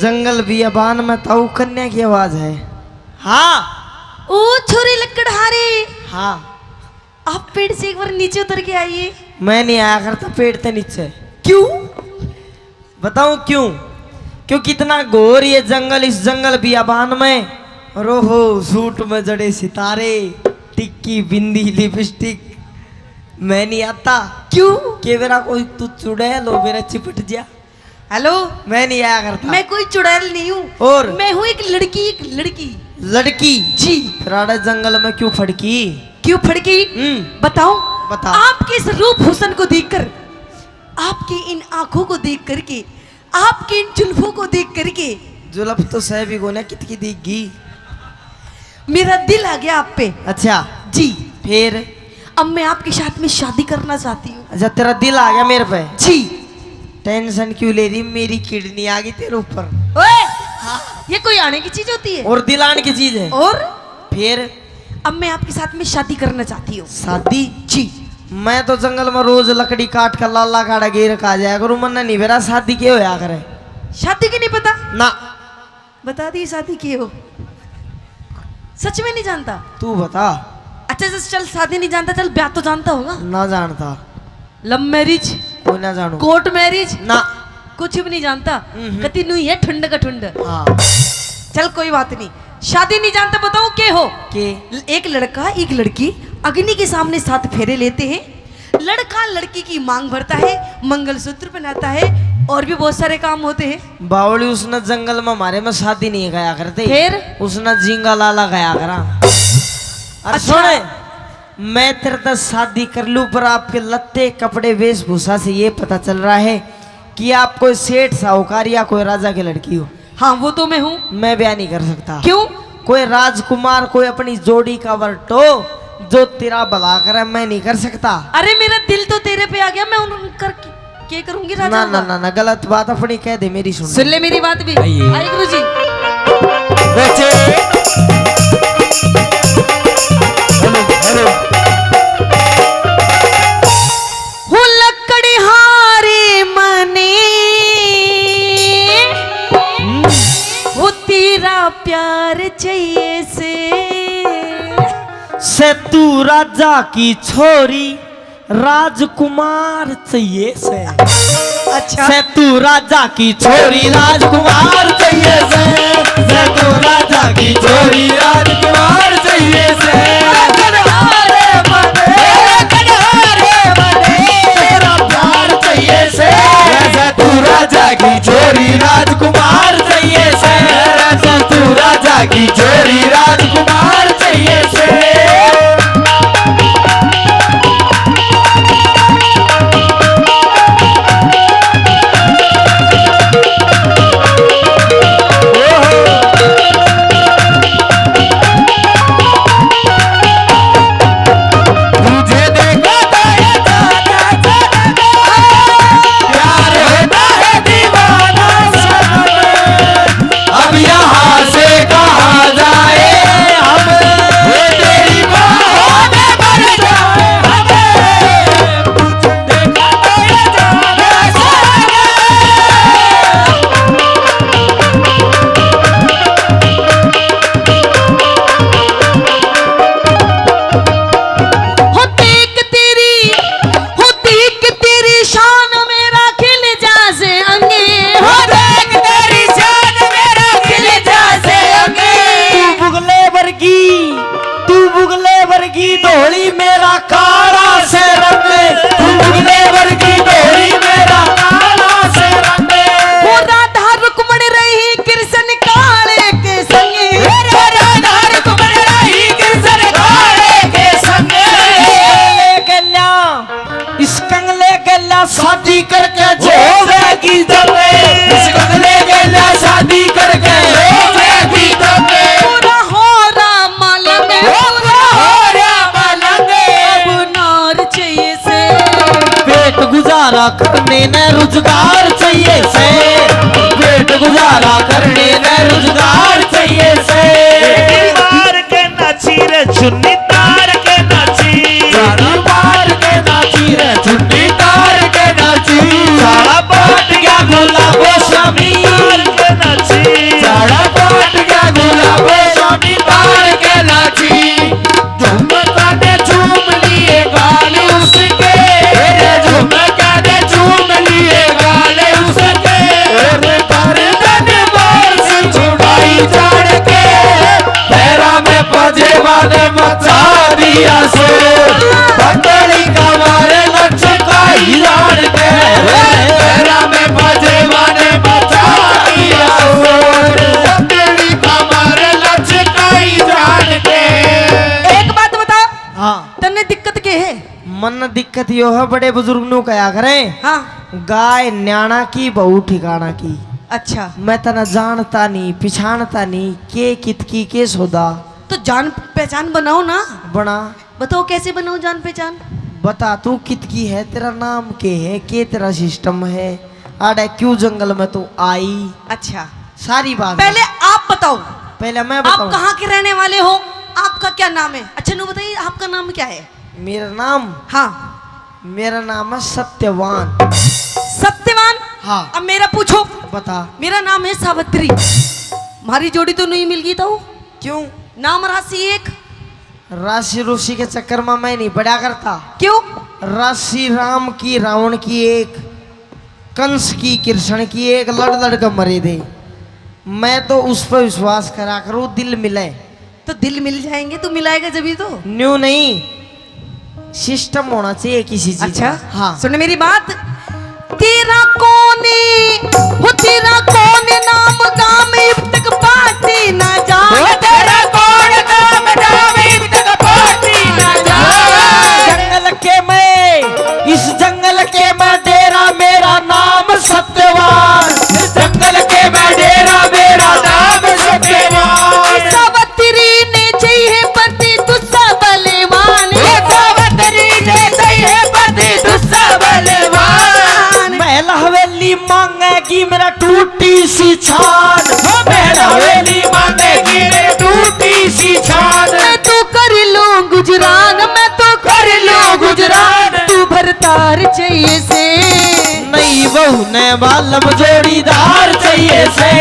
जंगल बियाबान में ताऊ कन्या की आवाज है। हाँ ओ छोरी लकड़हारे, हाँ आप पेड़ से एक बार नीचे उतर के आइए। मैं नहीं आया करता पेड़ से नीचे। क्यों? बताऊं क्यों? क्योंकि इतना घोर ये जंगल, इस जंगल बियाबान में रोहो सूट में जड़े सितारे, टिक्की बिंदी लिपस्टिक, मैं नहीं आता। क्यों? के मेरा कोई तू चुड़ैल हो मेरा चिपट जा। हेलो, मैं नहीं आया करता। मैं कोई चुड़ैल नहीं हूँ, और मैं हूँ एक लड़की, एक लड़की। लड़की जी। फिर जंगल में क्यों फड़की? क्यों फड़की? बताओ। बता। आपके इस रूप हुस्न को देखकर, आपकी इन आंखों को देख करके, आपके इन जुल्फों को देख करके, जुल्फ तो सह भी गोना कितकी दिखगी, मेरा दिल आ गया आप पे। अच्छा जी। फिर अब मैं आपके साथ में शादी करना चाहती हूँ। अच्छा तेरा दिल आ गया मेरे पे? जी। टेंशन क्यों ले रही? मेरी किडनी आ गई तेरे ऊपर। ओए, ये कोई आने की चीज होती है? और दिल आने की चीज है। और फिर अब मैं आपके साथ में शादी करना चाहती हूँ। शादी? जी। मैं तो जंगल में रोज लकड़ी काट कर लाला काड़ा घेर खा जाया करूँ, मन नहीं मेरा शादी के होया करे। शादी की नहीं पता? ना। बता दी शादी की हो। सच में नहीं जानता? तू बता। अच्छा चल, शादी नहीं जानता, चल ब्याह तो जानता होगा। ना जानता। लव मैरिज, कोई ना जानू। कोर्ट मैरिज, ना कुछ भी नहीं जानता। कति नहीं है ठंड का ठंड। हाँ। चल कोई बात नहीं, शादी नहीं जानता। बताओ के हो? के एक लड़का एक लड़की अग्नि के सामने 7 फेरे लेते हैं। लड़का लड़की की मांग भरता है, मंगलसूत्र पहनाता है, और भी बहुत सारे काम होते हैं। बावली उसने जंगल में हमारे में शादी नहीं गया करते। फिर उसने झींगा लाला गया करा। अरे अच्छा। सुने, मैं तेरे तक शादी कर लूं, पर आपके लत्ते कपड़े वेशभूषा से ये पता चल रहा है कि आप कोई सेठ साहूकार या कोई राजा की लड़की हो। हाँ वो तो मैं हूँ। मैं ब्याह नहीं कर सकता। क्यों? कोई राजकुमार, कोई अपनी जोड़ी का वर्टो जो तेरा भला करे, मैं नहीं कर सकता। अरे मेरा दिल तो तेरे पे आ गया, मैं उनकर क्या करूंगी राजा? ना ना ना ना, गलत बात अपनी कह दे, मेरी सुन ले मेरी बात भी। आइए। आइए गुरु जी। हो लकड़ी हारे मने, हो तेरा प्यार चाहिए से तू राजा की छोरी राजकुमार चाहिए से। अच्छा। से तू राजा की छोरी राजकुमार चाहिए से तू राजा की छोरी राजकुमार चाहिए से। तेरा प्यार चाहिए से तू राजा की छोरी राजकुमार चाहिए से तू राजा की छोरी राजकुमार चाहिए से। धोली मेरा काला से रंग, तुमने वर्गी धोली मेरा काला से रंग। वो राधा रुक्मणी रही कृष्ण काले के संगे, राधा रुक्मणी रही कृष्ण काले के संगे। इस कंगले गला शादी करके जोवेगी दबे, इस कंगले गला शादी करके जोवेगी दबे। पूरा हो राम लगे, पूरा हो राम लगे। अब नार चाहिए से पेट गुजारा करने न रोजगार चाहिए से। पेट गुजारा करने न रोजगार चाहिए से। तार के नाची रे चुन्नी तार के नाची, साड़ी बार के नाची रे चुन्नी तार के नाची। साड़ा बाट क्या बोला वो स्वामी तार के नाची। मन दिक्कत यो है, बड़े बुजुर्ग नु कया करें, हाँ गाय न्याणा की बहू ठिकाना की। अच्छा, मैं तना जानता नहीं पिछानता नहीं, के कितकी के सौदा तो जान पहचान बनाओ ना। बना। बताओ कैसे बनाओ जान पहचान। बता तू कितकी है, तेरा नाम के है, के तेरा सिस्टम है, आड़े क्यों जंगल में तू आई, अच्छा सारी बात पहले आप बताओ, पहले मैं आप बताऊं। कहाँ के रहने वाले हो, आपका क्या नाम है। अच्छा नु बताइए आपका नाम क्या है। मेरा नाम, हाँ मेरा नाम है सत्यवान। सत्यवान। हाँ अब मेरा पूछो। बता। मेरा नाम है सावित्री। हमारी जोड़ी तो नहीं मिल गई था वो। क्यों? नाम राशि एक। राशि ऋषि के चक्कर में मैं नहीं पड़ा करता। क्यों? राशि राम की रावण की एक, कंस की कृष्ण की एक, लड़ लड़ कर मरे दे। मैं तो उस पर विश्वास करा करूँ, दिल मिले तो दिल मिल जाएंगे, तू मिलाएगा जब तो। न्यू नहीं, सिस्टम होना चाहिए किसी चीज अच्छा का। हाँ सुन मेरी बात। तेरा कौन हो, तेरा कौन नाम गाम अब तक पाटी ना जान। तेरा कौन नाम नाम तक पाटी ना जान। जंगल के मैं, इस जंगल के मैं डेरा, मेरा नाम सत्यवान। जंगल के मैं डेरा, मेरा नाम सत्यवान। सावित्री ने चाहिए पति दुस्सा बलवान। सावित्री ने चाहिए पति दुस्सा बलवान। महल हवेली मांगेगी मेरा टूटी सी छान। महल हवेली मांगेगी मेरी टूटी सी छान। मैं तो कर लूं गुजरान, मैं तो कर लूं गुजरान। तू भरतार चाहिए से। नई बहू ने बालम जोड़ीदार चाहिए से,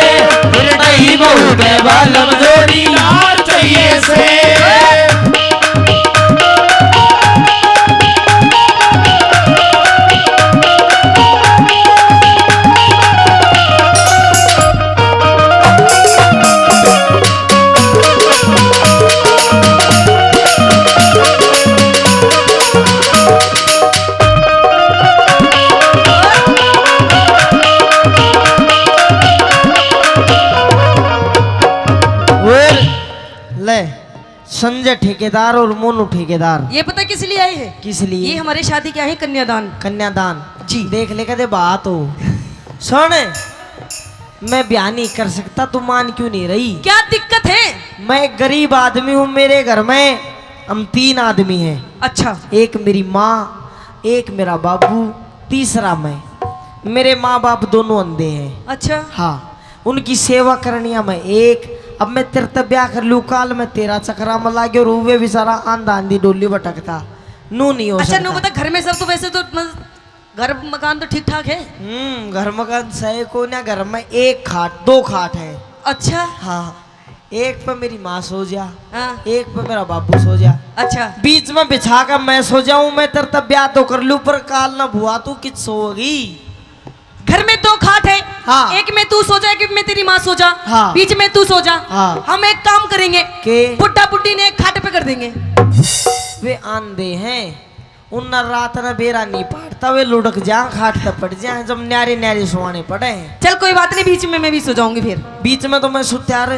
नई बहू ने बालम जोड़ीदार चाहिए से। ले संजय ठेकेदार और मोनू ठेकेदार ये पता किस लिए आए हैं? किस लिए? ये हमारे शादी क्या है कन्यादान। कन्यादान जी। देख ले कदे बात हो। सुन, मैं ब्याह नहीं कर सकता, तू मान क्यों नहीं रही? क्या दिक्कत है? मैं एक गरीब आदमी हूँ, मेरे घर में हम 3 आदमी हैं। अच्छा एक मेरी माँ, एक मेरा बाबू, तीसरा मैं। मेरे माँ बाप दोनों अंधे हैं। अच्छा हाँ, उनकी सेवा करनिया मैं एक। अब मैं तेरे तब ब्याह कर लूँ, काल में तेरा चक्रा में लागे और वे बेचारा आंधा आंधी डोली भटकता, नू नहीं हो अच्छा नो सकता। बता, घर में सब तो वैसे तो घर मकान तो ठीक ठाक है। घर मकान सही को ना, घर में 1 खाट 2 खाट है। अच्छा हाँ, एक पे मेरी माँ सो जा, हाँ एक पे मेरा बाबू सो जा, अच्छा बीच में बिछा कर मैं सो जाऊं। मैं तेरे तब ब्याह तो कर लूं, पर काल ना भुआ तू कित सोगी। घर में 2 खाट है। हाँ। एक में तू सो जा, एक में तेरी माँ सो जा। हाँ। बीच में तू सो जा। हाँ। हम एक काम करेंगे के? बुड्ढा बुड्ढी ने एक खाट पे कर देंगे। वे आंधे हैं, उन न रात न बेरा नहीं पाटता, वे लुढ़क जा खाट तब पड़ जाए, जब न्यारे न्यारे सुहाने पड़े हैं। चल कोई बात नहीं, बीच में मैं भी सो जाऊंगी। फिर बीच में तो मैं सुत्यार,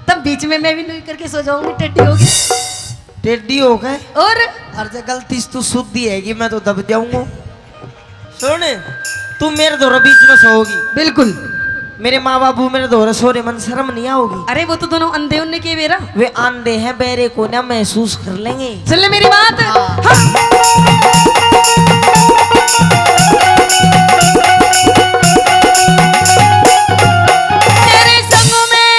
तब बीच में मैं भी नहीं करके सो जाऊंगी, टेढ़ी होगी। टेढ़ी हो गए और अर्ज गलती से तू शुद्धि है कि मैं तो दब जाऊंगा। सुन, तू मेरे दोनों बीच में सोगी, बिल्कुल। मेरे माँ बाबू मेरे दोनों सोरे, मन शर्म नहीं आओगी? अरे वो तो दोनों अंधे उनने किए मेरा। वे आंधे हैं, बेरे को ना महसूस कर लेंगे। सुन ले मेरी बात। हाँ। हाँ। तेरे संग में,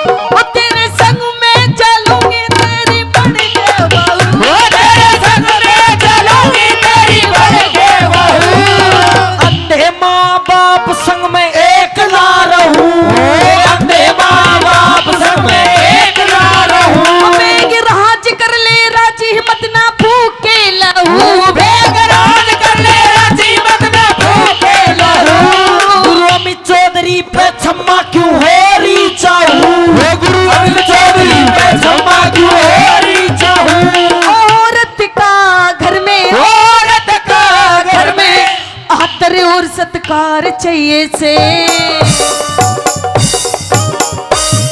ओ तेरे संग में चलूंगी तेरी बन के बहू। वो तेरे संग में चलूंगी तेरी बन के बहू। अंधे माँ बाप संग में एक ना रहूं, अंधे माँ बाप संग में एक ना रहूं। बेग राज कर ले राजी हिम्मत ना फूके लहू। बेग राज कर ले राजी मत ना फूके लहू। गुरु अमित चौधरी पे क्षमा क्यों हो रही चाहूं, वो गुरु अमित चौधरी पे क्षमा क्यों हो रही चाहूं। औरत का घर में, औरत का घर में आदर और सत्कार चाहिए से।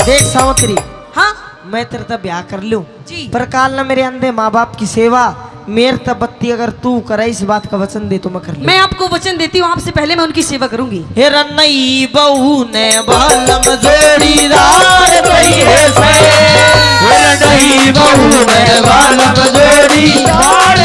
देख सावित्री, हाँ मैं तेरे तब ब्याह कर लूं, जी। पर काल ना मेरे अंधे माँ बाप की सेवा मेर तबत्ती अगर तू करे इस बात का वचन दे तो मैं कर ले। मैं आपको वचन देती हूँ, आपसे पहले मैं उनकी सेवा करूंगी। हे रन्नई बहू ने बालम जोड़ीदार कहिए से, नहीं बहू ने बालम जोड़ीदार